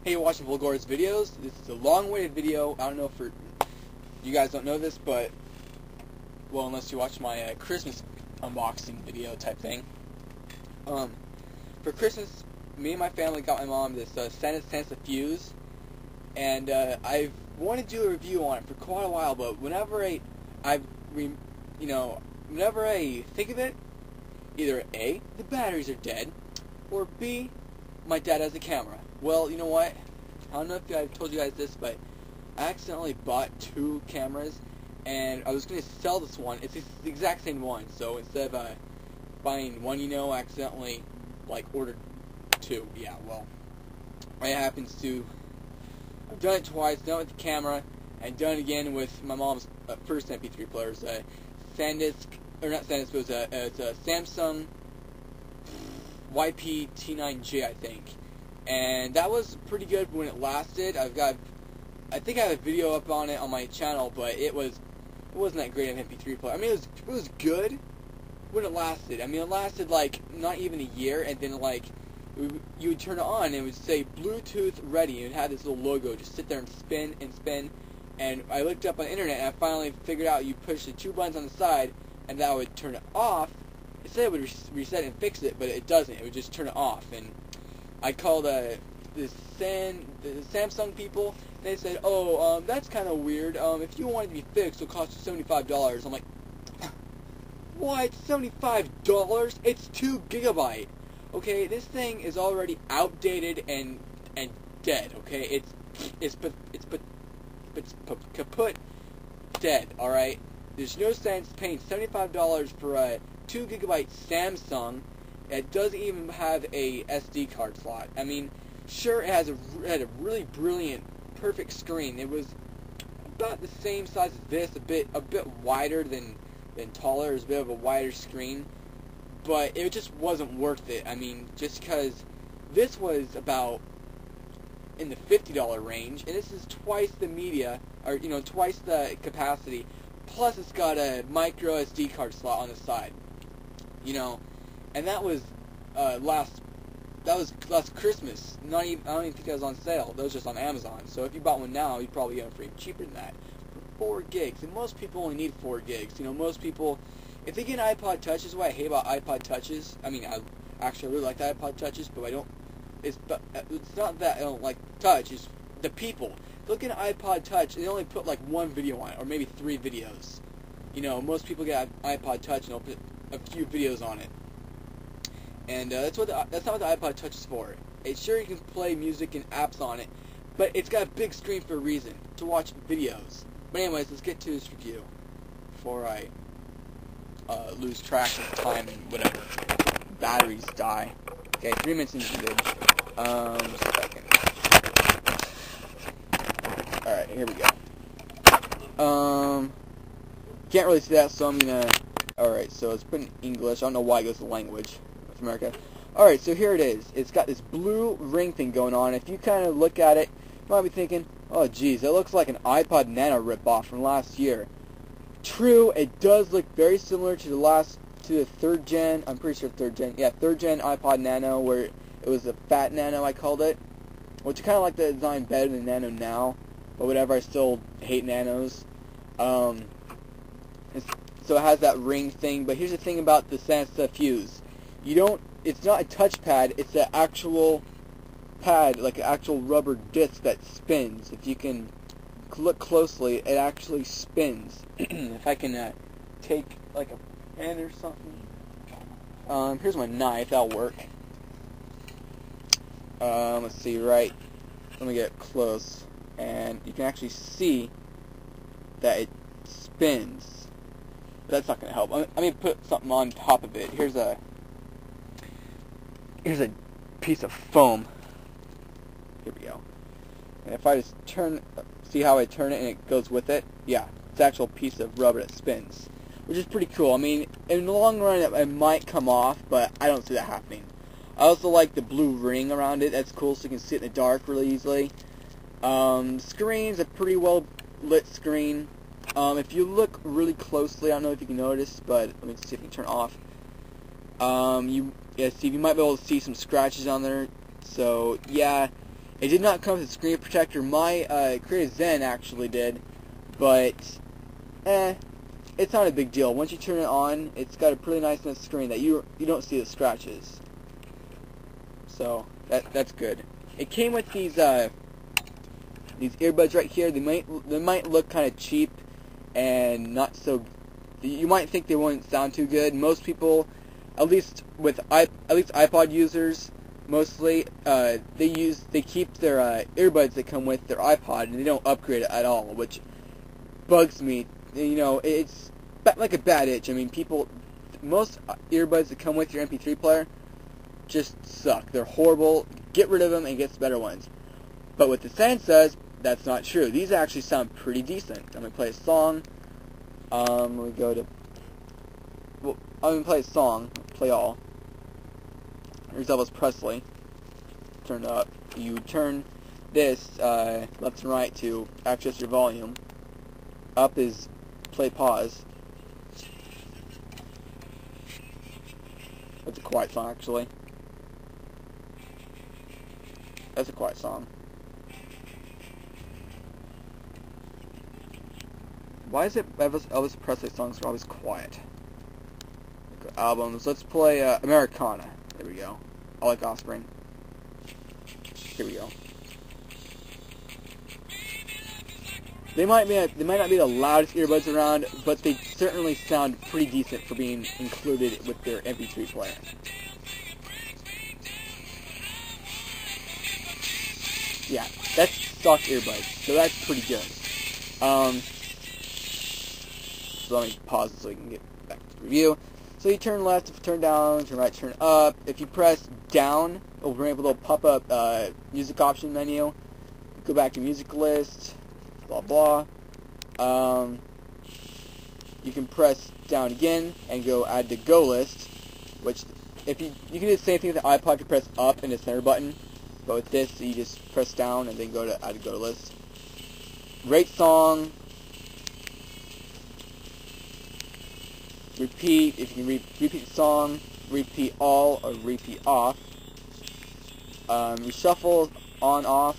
Hey, you're watching Vulgar's videos. This is a long-awaited video. I don't know if you guys don't know this, but, well, unless you watch my Christmas unboxing video type thing. For Christmas, me and my family got my mom this sansa fuze, and I've wanted to do a review on it for quite a while, but whenever whenever I think of it, either A, the batteries are dead, or B, my dad has a camera. Well, you know what? I don't know if I've told you guys this, but I accidentally bought two cameras, and I was going to sell this one. It's the exact same one, so instead of buying one, I accidentally, ordered two. Yeah, well, it happens to... I've done it twice, done it with the camera, and done it again with my mom's first MP3 players. SanDisk, or not SanDisk, but it's a Samsung YP-T9J, I think. And that was pretty good when it lasted. I think I have a video up on it on my channel, but it wasn't that great of an MP3 player. I mean, it was good when it lasted. I mean, it lasted not even a year, and then you would turn it on and it would say Bluetooth ready, and it had this little logo. Just sit there and spin and spin. And I looked up on the internet, and I finally figured out you push the two buttons on the side, and that would turn it off. It said it would reset and fix it, but it doesn't. It would just turn it off. And I called the Samsung people, and they said, "Oh, that's kind of weird. If you want it to be fixed, it'll cost you $75." I'm like, "What? $75? It's 2 gigabyte. Okay, this thing is already outdated and dead. Okay, it's kaput dead. All right. There's no sense paying $75 for a 2 gigabyte Samsung. It doesn't even have a SD card slot. I mean, sure, it had a really brilliant, perfect screen. It was about the same size as this, a bit wider than taller. It was a bit of a wider screen, but it just wasn't worth it. I mean, just because this was about in the $50 range, and this is twice the media, or twice the capacity. Plus, it's got a micro SD card slot on the side. And that was last Christmas. I don't even think that was on sale. That was just on Amazon. So if you bought one now, you'd probably get it for even cheaper than that. For 4 gigs, and most people only need 4 gigs. Most people, if they get an iPod Touch, this is what I hate about iPod Touches. I mean, I really like the iPod Touches, but it's not that I don't like Touch. It's the people. Look at an iPod Touch, and they only put one video on it, or maybe 3 videos. Most people get an iPod Touch, and they'll put a few videos on it. And that's not what the iPod Touch is for. It's sure you can play music and apps on it, but it's got a big screen for a reason, to watch videos. But anyways, let's get to this review before I lose track of time and whatever. Batteries die. Okay, 3 minutes into the video. Just a second. Alright, here we go. Can't really see that, so I'm gonna... Alright, so it's put in English. I don't know why it goes to language with America. Alright, so here it is. It's got this blue ring thing going on. If you kind of look at it, you might be thinking, oh geez, that looks like an iPod Nano ripoff from last year. True, it does look very similar to the 3rd gen, I'm pretty sure 3rd gen, yeah, 3rd gen iPod Nano, where it was the Fat Nano, I called it, which I kind of like the design better than Nano now, but whatever, I still hate Nanos. So it has that ring thing, but here's the thing about the sansa fuze. It's not a touchpad, it's an actual pad, like an actual rubber disc that spins. If you can look closely, it actually spins. If I can take a pen or something. Here's my knife, that'll work. Let's see, right. Let me get close. And you can actually see that it spins. That's not going to help. I'm going to put something on top of it. Here's a piece of foam. Here we go. And if I just see how I turn it and it goes with it? Yeah, it's an actual piece of rubber that spins, which is pretty cool. I mean, in the long run it might come off, but I don't see that happening. I also like the blue ring around it. That's cool, so you can see it in the dark really easily. Screen's a pretty well lit screen. If you look really closely, I don't know if you can notice, but let me see if I can turn it off. You might be able to see some scratches on there. So yeah, It did not come with a screen protector. My Creative Zen actually did, but it's not a big deal. Once you turn it on, it's got a pretty nice enough screen that you don't see the scratches. So that's good. It came with these earbuds right here. They might look kind of cheap and not so. You might think they wouldn't sound too good. Most people, at least iPod users, mostly they keep their earbuds that come with their iPod and they don't upgrade it at all, which bugs me. You know, it's like a bad itch. I mean, most earbuds that come with your MP3 player just suck. They're horrible. Get rid of them and get some better ones. But with the Sansas, that's not true. These actually sound pretty decent. I'm gonna play a song. We go to. Well, I'm gonna play a song. Play all. Here's Elvis Presley. Turned up. You turn this left and right to access your volume. Up is play pause. That's a quiet song, actually. That's a quiet song. Why is it Elvis Presley songs are always quiet? Albums. Let's play Americana. There we go. I like Offspring. Here we go. They might not be the loudest earbuds around, but they certainly sound pretty decent for being included with their MP3 player. Yeah, that's stock earbuds, so that's pretty good. So let me pause it so we can get back to the review. So you turn left, if you turn down, turn right, turn up. If you press down, it'll bring up a little pop-up music option menu. Go back to music list, blah blah. You can press down again and go add to go list, which if you can do the same thing with the iPod. You press up and the center button, but with this you just press down and then go to add to go to list. Rate song. Repeat, if you can repeat the song, repeat all, or repeat off. Reshuffle, on, off,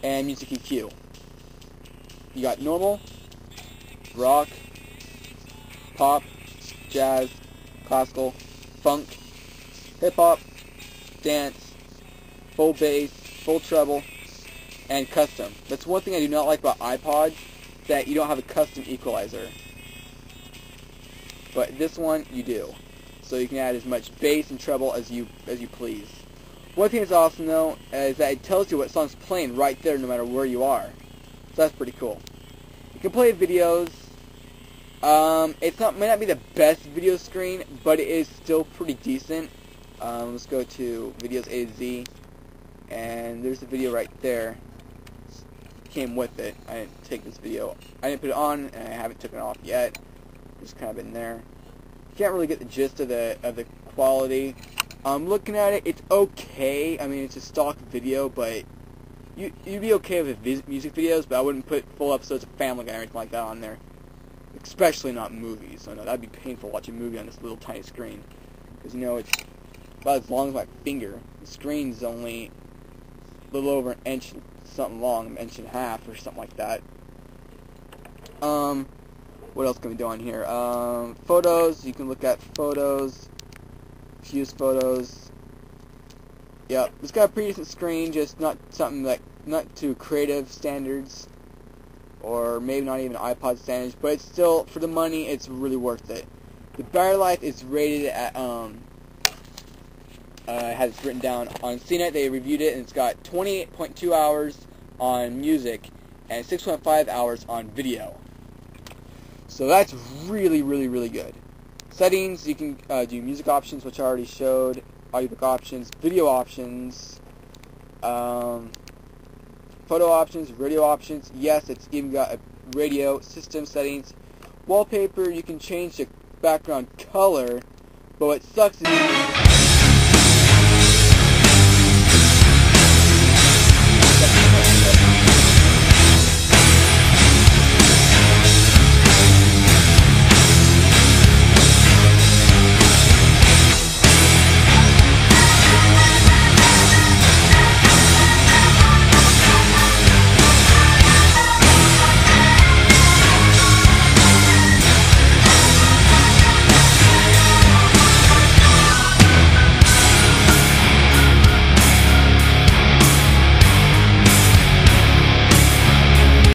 and music EQ. You got normal, rock, pop, jazz, classical, funk, hip-hop, dance, full bass, full treble, and custom. That's one thing I do not like about iPods, that you don't have a custom equalizer. But this one you do, so you can add as much bass and treble as you please. One thing that's awesome though is that it tells you what song's playing right there, no matter where you are. So that's pretty cool. You can play videos. Might not be the best video screen, but it is still pretty decent. Let's go to videos A to Z, and there's a video right there. Came with it. I didn't take this video. I didn't put it on, and I haven't taken it off yet. Just kind of in there. You can't really get the gist of the quality. Looking at it, it's okay. I mean, it's a stock video, but you'd be okay with music videos, but I wouldn't put full episodes of Family Guy or anything like that on there. Especially not movies. I know that'd be painful watching a movie on this little tiny screen, because you know it's about as long as my finger. The screen's only a little over an inch, something long, an inch and a half or something like that. What else can we do on here? Photos. You can look at photos. Fuse photos. Yep, it's got a pretty decent screen, just not something like not to creative standards, or maybe not even iPod standards. But it's still, for the money, it's really worth it. The battery life is rated at has it written down on CNET. They reviewed it, and it's got 28.2 hours on music and 6.5 hours on video. So that's really, really, really good. Settings, you can do music options, which I already showed, audiobook options, video options, photo options, radio options. Yes, it's even got a radio system settings. Wallpaper, you can change the background color, but what sucks is